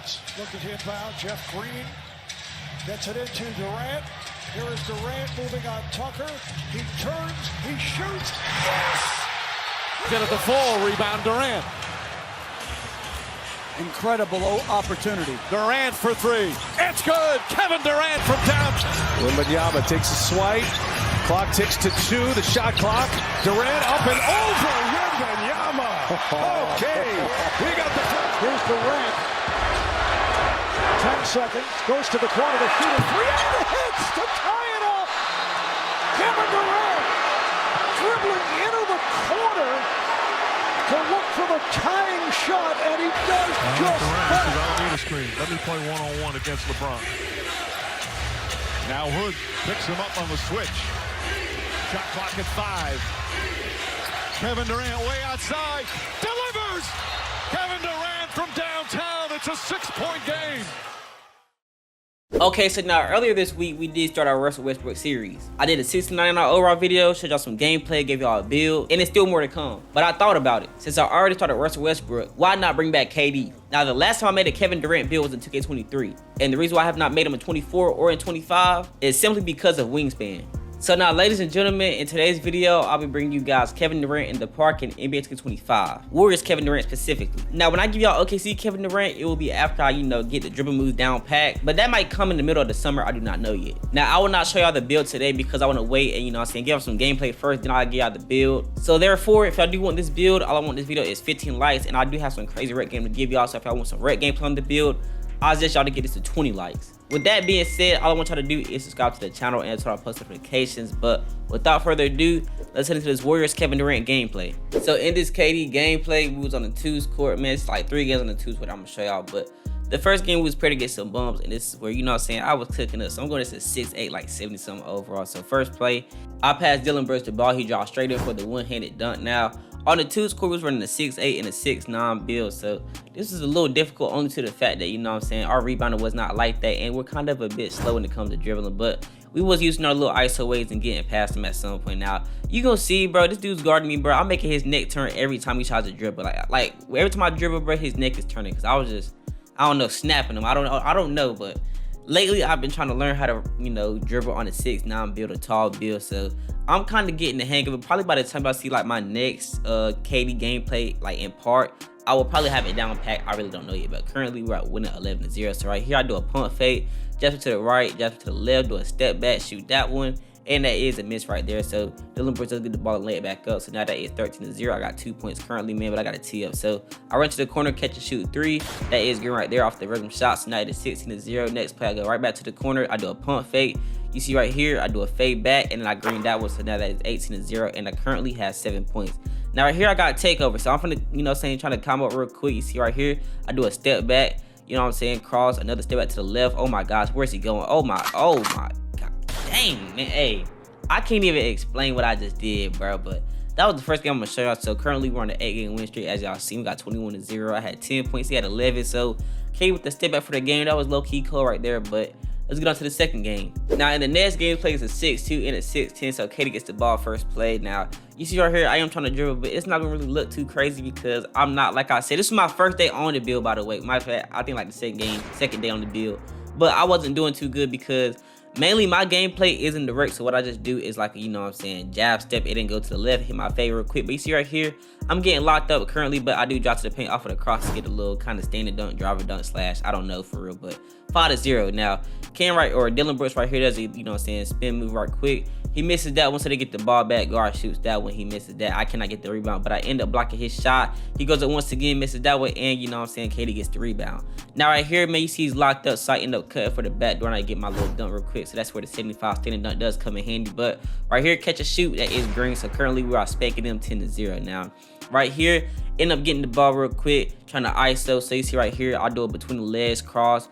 Hornets looking to inbound. Jeff Green gets it into Durant. Here is Durant moving on Tucker. He turns, he shoots. Yes! Get at the full rebound, Durant. Incredible opportunity. Durant for three. It's good. Kevin Durant from downtown. Wembanyama takes a swipe. Clock ticks to 2. The shot clock. Durant up and over. Wembanyama. Okay. We got the first. Here's Durant. 10 seconds. Goes to the corner to shoot a three. And it hits to tie it up. Kevin Durant dribbling into the corner to look for the tying shot, and he does just that. I don't need a screen. Let me play one-on-one against LeBron. Now Hood picks him up on the switch. Shot clock at 5. Kevin Durant way outside. Delivers! Kevin Durant from downtown. It's a 6-point game. Okay, so now earlier this week we did start our Russell Westbrook series. I did a 69 overall video, showed y'all some gameplay, gave y'all a build, and it's still more to come. But I thought about it. Since I already started Russell Westbrook, why not bring back KD? Now the last time I made a Kevin Durant build was in 2K23, and the reason why I have not made him in 24 or in 25 is simply because of wingspan. So now, ladies and gentlemen, in today's video, I'll be bringing you guys Kevin Durant in the park in NBA 2K25. Warriors Kevin Durant specifically. Now, when I give y'all OKC Kevin Durant, it will be after I, get the dribble moves down pat. But that might come in the middle of the summer. I do not know yet. Now, I will not show y'all the build today because I want to wait and, give y'all some gameplay first, then I'll give y'all the build. So therefore, if y'all do want this build, all I want this video is 15 likes. And I do have some crazy rec game to give y'all. So if y'all want some rec gameplay on the build, I'll suggest y'all to get this to 20 likes. With that being said, all I want y'all to do is subscribe to the channel and turn on post notifications. But without further ado, let's head into this Warriors Kevin Durant gameplay. So in this KD gameplay, we was on the 2s court. Man, it's like 3 games on the 2s court I'm gonna show y'all. But the first game we was prepared to get some bumps, and this is where, I was cooking up. So I'm going to 6'8", like 70 something overall. So first play, I passed Dylan Brooks the ball. He dropped straight in for the one-handed dunk. Now, on the 2s court, we was running a 6'8" and a 6'9" build. So this is a little difficult only to the fact that, our rebounder was not like that. And we're kind of a bit slow when it comes to dribbling. But we was using our little ISO ways and getting past him at some point. Now, you gonna see, bro, this dude's guarding me, bro. I'm making his neck turn every time he tries to dribble. Like every time I dribble, bro, his neck is turning. Because I was just, snapping him. I don't know, but lately I've been trying to learn how to, dribble on a 6'9" build, a tall build. So I'm kind of getting the hang of it. Probably by the time I see like my next KD gameplay, like in part, I will probably have it down packed. I really don't know yet, but currently we're at winning 11-0. So right here I do a pump fake, jump to the right, jump to the left, do a step back, shoot that one. And that is a miss right there. So Dylan Brooks does get the ball and lay it back up. So now that is 13-0. I got 2 points currently, man, but I got a tee up. So I run to the corner, catch and shoot 3. That is good right there off the rhythm shot. So now it is 16-0. Next play, I go right back to the corner. I do a pump fake. You see right here, I do a fade back, and then I green that one. So now that is 18-0, and I currently have 7 points. Now right here, I got takeover. So I'm finna, trying to combo up real quick. You see right here, I do a step back. Cross, another step back to the left. Oh my gosh, where's he going? Oh my God. Dang, man, hey, I can't even explain what I just did, bro, but that was the first game I'm gonna show y'all. So currently we're on the 8-game win streak. As y'all see, we got 21-0. I had 10 points, he had 11, so came with the step back for the game. That was low-key cool right there, but let's get on to the second game. Now in the next game, plays a 6'2" and a 6'10", so KD gets the ball first play. Now, you see right here, I am trying to dribble, but it's not gonna really look too crazy because I'm not, like I said, this is my first day on the build, by the way. Matter of fact, I think like the second day on the build, but I wasn't doing too good because mainly my gameplay isn't direct. So what I just do is like, jab step, it didn't go to the left, hit my fade real quick. But you see right here, I'm getting locked up currently, but I do drop to the paint off of the cross to get a little kind of standing dunk, driver dunk slash, I don't know for real, but 5-0. Now, Dylan Brooks right here does a, spin move right quick. He misses that one, so they get the ball back. Guard shoots that one. He misses that. I cannot get the rebound, but I end up blocking his shot. He goes up once again, misses that one, and KD gets the rebound. Now right here, man, you see he's locked up, so I end up cutting for the back door, and I get my little dunk real quick. So that's where the 75 standing dunk does come in handy. But right here, catch a shoot, that is green. So currently we are spanking them 10-0. Now, right here, end up getting the ball real quick, trying to ISO. So you see right here, I do it between the legs, cross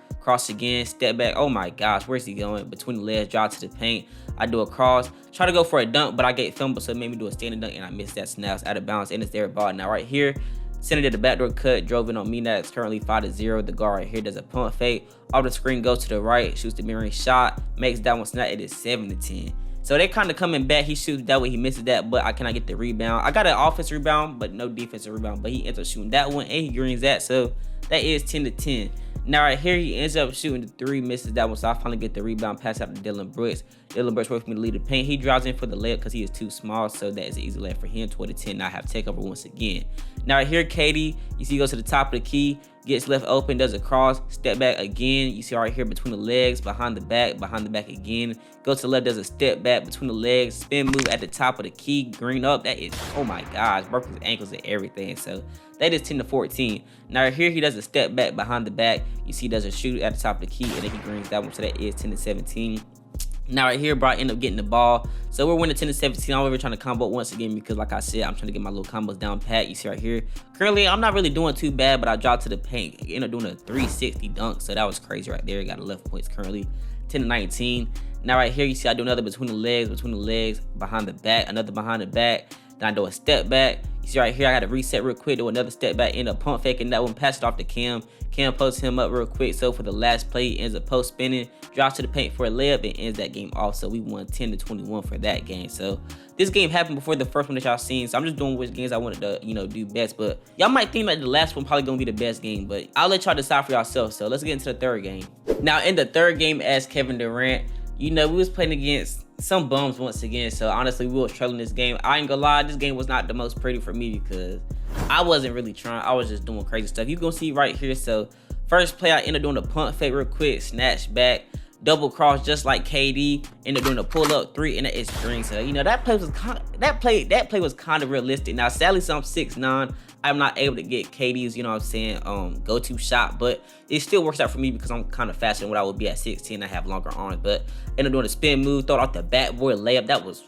again, step back. Oh my gosh, where's he going? Between the legs, drive to the paint. I do a cross, try to go for a dunk, but I get fumbled, so it made me do a standing dunk, and I missed that. So now it's out of bounds, and it's their ball. Now right here, center did the backdoor cut, drove in on me. Now it's currently 5-0. The guard right here does a pump fake. Off the screen, goes to the right, shoots the mid-range shot, makes that one. So now it is 7-10. So they're kind of coming back. He shoots that way, he misses that, but I cannot get the rebound. I got an offensive rebound, but no defensive rebound. But he ends up shooting that one, and he greens that. So that is 10-10. Now right here, he ends up shooting the 3, misses that one, so I finally get the rebound pass out to Dylan Brooks. Dylan Brooks works for me to lead the paint. He drives in for the layup because he is too small, so that is an easy layup for him. 12-10, now I have takeover once again. Now right here, KD, you see he goes to the top of the key, gets left open, does a cross, step back again. You see right here between the legs, behind the back again. Goes to the left, does a step back between the legs, spin move at the top of the key, green up. That is, oh my gosh, broke his ankles and everything. So that is 10-14. Now right here, he does a step back behind the back. You see he does a shoot at the top of the key, and then he greens that one. So that is 10-17. Now right here, bro, I end up getting the ball. So we're winning 10-17. I'm over trying to combo once again because, like I said, I'm trying to get my little combos down pat. You see right here. Currently, I'm not really doing too bad, but I dropped to the paint. I ended up doing a 360 dunk, so that was crazy right there. Got 11 points currently. 10-19. Now right here, you see I do another between the legs, behind the back, another behind the back. Then I do a step back. You see right here, I got to reset real quick, do another step back, end up pump faking that one, pass it off to Cam. Cam posts him up real quick. So for the last play, he ends up post spinning, drops to the paint for a layup, and ends that game off. So we won 10-21 for that game. So this game happened before the first one that y'all seen. So I'm just doing which games I wanted to, do best. But y'all might think like the last one probably gonna be the best game, but I'll let y'all decide for yourself. So let's get into the third game. Now in the third game as Kevin Durant, we was playing against some bums once again. So honestly, we was trailing this game. I ain't gonna lie, this game was not the most pretty for me because I wasn't really trying. I was just doing crazy stuff. You gonna see right here. So first play, I ended up doing a pump fake real quick, snatch back, double cross just like KD, ended up doing a pull up 3, and it's green. So that play was kind of realistic. Now sadly, so I'm 6'9", I'm not able to get KD's go-to shot, but it still works out for me because I'm kind of faster than what I would be at 6'10". I have longer arms, but ended up doing a spin move, throw it off the backboard layup. That was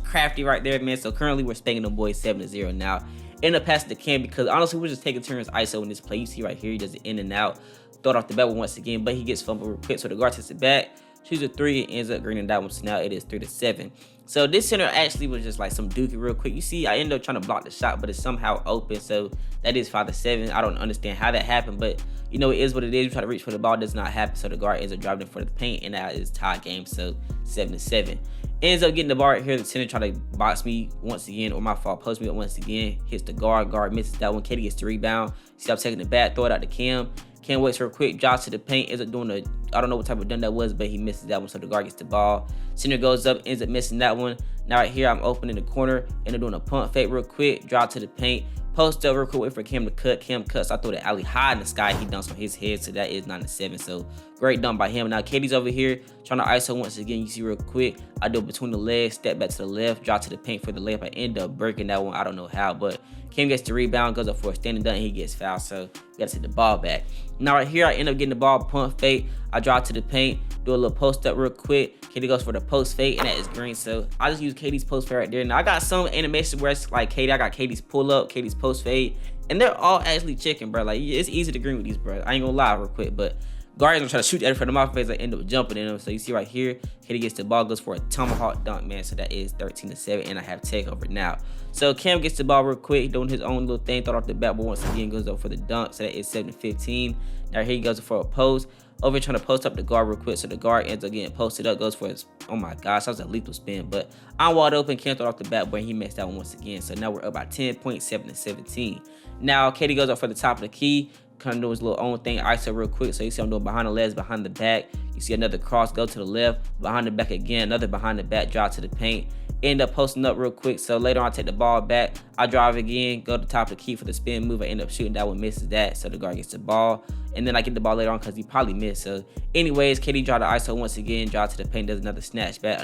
crafty right there, man. So currently we're spanking them boys 7-0 now. End up passing to Cam because honestly we're just taking turns ISO in this play. You see right here, he does it in and out, throw it off the backboard once again, but he gets fumbled real quick. So the guard takes it back, shoots a 3, and ends up greening that one. So now it is 3-7. So this center actually was just like some dookie real quick. You see, I ended up trying to block the shot, but it's somehow open. So that is 5-7. I don't understand how that happened, but it is what it is. You try to reach for the ball, does not happen. So the guard ends up driving in for the paint, and that is tie game. So 7-7. Ends up getting the ball right here. The center try to box me once again, or my fault, post me up once again. Hits the guard misses that one. KD gets the rebound. See, I'm taking the back, throw it out to Cam. Cam waits for a quick drop to the paint. Ends up doing I don't know what type of dunk that was, but he misses that one. So the guard gets the ball. Center goes up, ends up missing that one. Now right here, I'm open in the corner. End up doing a pump fake real quick, drop to the paint. Post up real quick, wait for Cam to cut. Cam cuts. I throw the alley high in the sky. He dunks on his head, so that is 9-7. So great dunk by him. Now KD's over here trying to ISO once again. You see real quick, I do it between the legs, step back to the left, drop to the paint for the layup. I end up breaking that one. I don't know how, but Cam gets the rebound, goes up for a standing dunk, and he gets fouled. So we gotta take the ball back. Now right here, I end up getting the ball, pump fake. I drop to the paint, do a little post up real quick. KD goes for the post fake, and that is green. So I just use KD's post fade right there. Now I got some animation where it's like KD. I got KD's pull up, KD's post fade, and they're all actually chicken, bro. Like it's easy to green with these, bro. I ain't gonna lie real quick, but guards gonna try to shoot at it from my face. I end up jumping in them. So you see right here, KD gets the ball, goes for a tomahawk dunk, man. So that is 13-7, and I have takeover now. So Cam gets the ball real quick, doing his own little thing, throw it off the backboard once again, goes up for the dunk. So that is 7-15. Now here he goes for a post. Over here trying to post up the guard real quick, so the guard ends up getting posted up, goes for his, oh my gosh, that was a lethal spin, but I'm wide open, Cam throw it off the backboard, and he missed that one once again. So now we're up by 10 points, 7-17. Now KD goes up for the top of the key, kind of doing his little own thing, ISO real quick. So you see I'm doing behind the legs, behind the back. You see another cross, go to the left, behind the back again, another behind the back, drop to the paint. End up posting up real quick. So later on, I take the ball back. I drive again, go to the top of the key for the spin move. I end up shooting that one, misses that. So the guard gets the ball. And then I get the ball later on because he probably missed. So anyways, KD draw the ISO once again, draw to the paint, does another snatch back,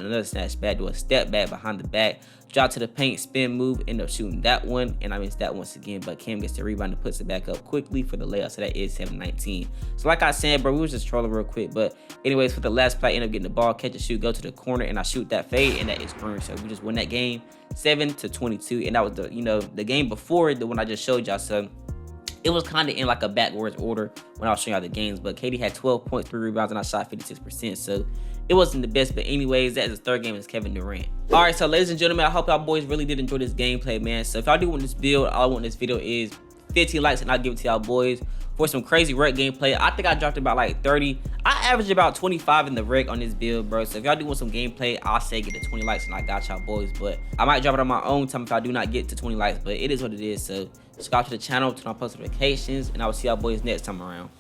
do a step back behind the back, drop to the paint, spin move, end up shooting that one, and I missed that once again, but Cam gets the rebound and puts it back up quickly for the layup. So that is 7-19. So like I said, bro, we was just trolling real quick, but anyways, for the last play, I end up getting the ball, catch and shoot, go to the corner, and I shoot that fade, and that is green. So we just win that game 7-22, and that was the game before the one I just showed y'all. So it was kind of in like a backwards order when I was showing y'all the games, but KD had 12 points, 3 rebounds, and I shot 56%. So it wasn't the best, but anyways, that is the third game is Kevin Durant. All right, so ladies and gentlemen, I hope y'all boys really did enjoy this gameplay, man. So if y'all do want this build, all I want in this video is 15 likes, and I'll give it to y'all boys for some crazy rec gameplay. I think I dropped about like 30. I averaged about 25 in the rec on this build, bro. So if y'all do want some gameplay, I'll say get to 20 likes, and I got y'all boys. But I might drop it on my own time if I do not get to 20 likes, but it is what it is. So subscribe to the channel, turn on post notifications, and I will see y'all boys next time around.